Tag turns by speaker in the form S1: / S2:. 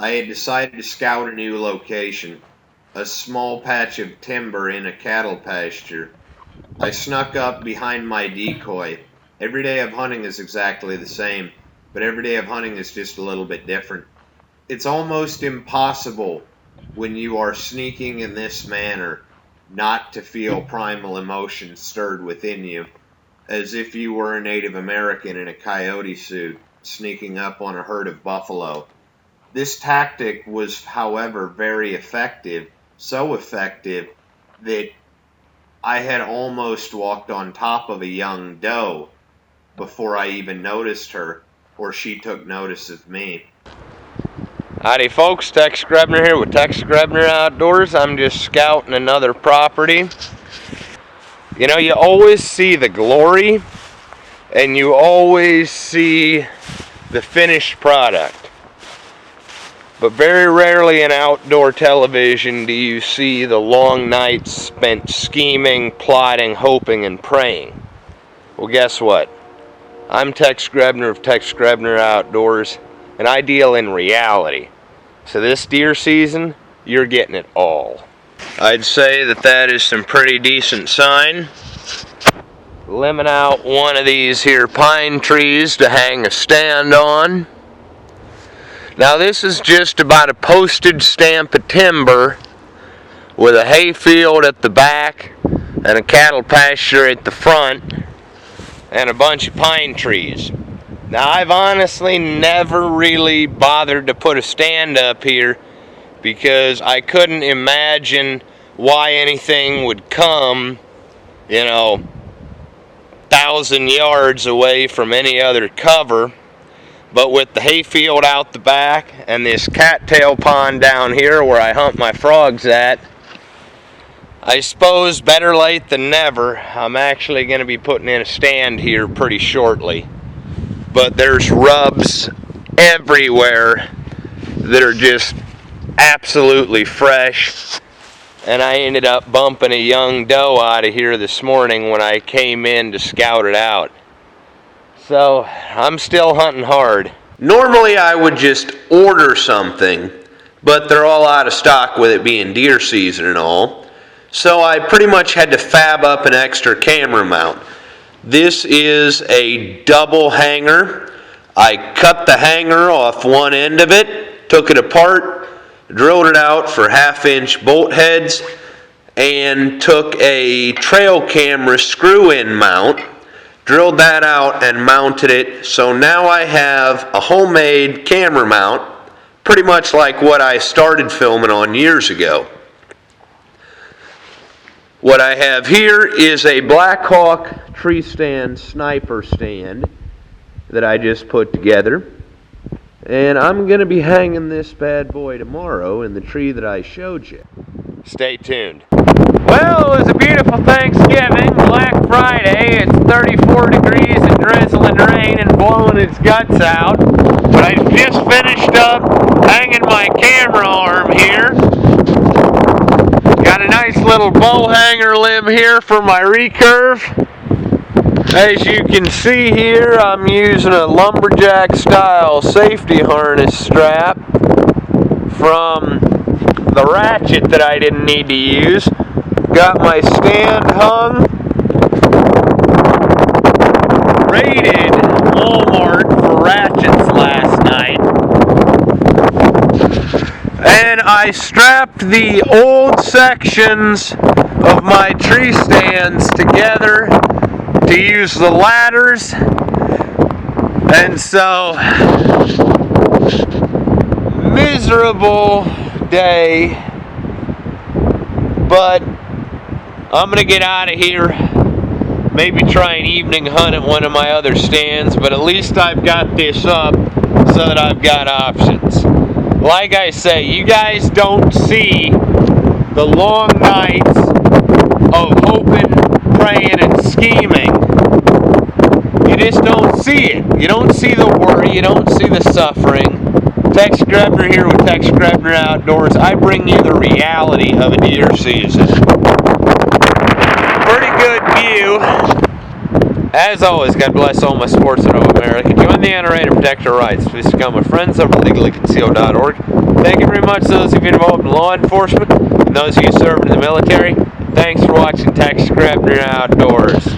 S1: I had decided to scout a new location, a small patch of timber in a cattle pasture. I snuck up behind my decoy. Every day of hunting is exactly the same, but every day of hunting is just a little bit different. It's almost impossible when you are sneaking in this manner not to feel primal emotion stirred within you, as if you were a Native American in a coyote suit sneaking up on a herd of buffalo. This tactic was, however, very effective, so effective that I had almost walked on top of a young doe before I even noticed her, or she took notice of me.
S2: Howdy folks, Tex Grebner here with Tex Grebner Outdoors. I'm just scouting another property. You know, you always see the glory and you always see the finished product. But very rarely in outdoor television do you see the long nights spent scheming, plotting, hoping, and praying. Well, guess what? I'm Tex Grebner of Tex Grebner Outdoors, and I deal in reality. So this deer season, you're getting it all. I'd say that is some pretty decent sign. Limbing out one of these here pine trees to hang a stand on. Now this is just about a postage stamp of timber with a hay field at the back and a cattle pasture at the front and a bunch of pine trees. Now I've honestly never really bothered to put a stand up here because I couldn't imagine why anything would come, 1,000 yards away from any other cover. But with the hayfield out the back and this cattail pond down here where I hunt my frogs at, I suppose better late than never. I'm actually going to be putting in a stand here pretty shortly. But there's rubs everywhere that are just absolutely fresh. And I ended up bumping a young doe out of here this morning when I came in to scout it out. So I'm still hunting hard. Normally I would just order something, but they're all out of stock with it being deer season and all. So I pretty much had to fab up an extra camera mount. This is a double hanger. I cut the hanger off one end of it, took it apart, drilled it out for 1/2-inch bolt heads, and took a trail camera screw-in mount, drilled that out and mounted it. So now I have a homemade camera mount, pretty much like what I started filming on years ago. What I have here is a Black Hawk Treestand sniper stand that I just put together. And I'm going to be hanging this bad boy tomorrow in the tree that I showed you. Stay tuned. Well, it was a beautiful Thanksgiving, Black Friday. It's 34 degrees and drizzling rain and blowing its guts out. But I just finished up hanging my camera arm here. Got a nice little bow hanger limb here for my recurve. As you can see here, I'm using a lumberjack style safety harness strap from the ratchet that I didn't need to use. Got my stand hung. Raided Walmart for ratchets last night. And I strapped the old sections of my tree stands together to use the ladders. And so, miserable day, but I'm gonna get out of here, maybe try an evening hunt at one of my other stands, but at least I've got this up so that I've got options. Like I say, you guys don't see the long nights of hoping, praying, and scheming. You just don't see it. You don't see the worry, you don't see the suffering. Tex Grebner here with Tex Grebner Outdoors. I bring you the reality of a deer season. Pretty good view.
S3: As always, God bless all my sportsmen of America. Join the NRA to protect our rights. Please become a friend over legally-concealed.org. Thank you very much to those of you involved in law enforcement and those of you serving in the military. Thanks for watching Texas Grebner Outdoors.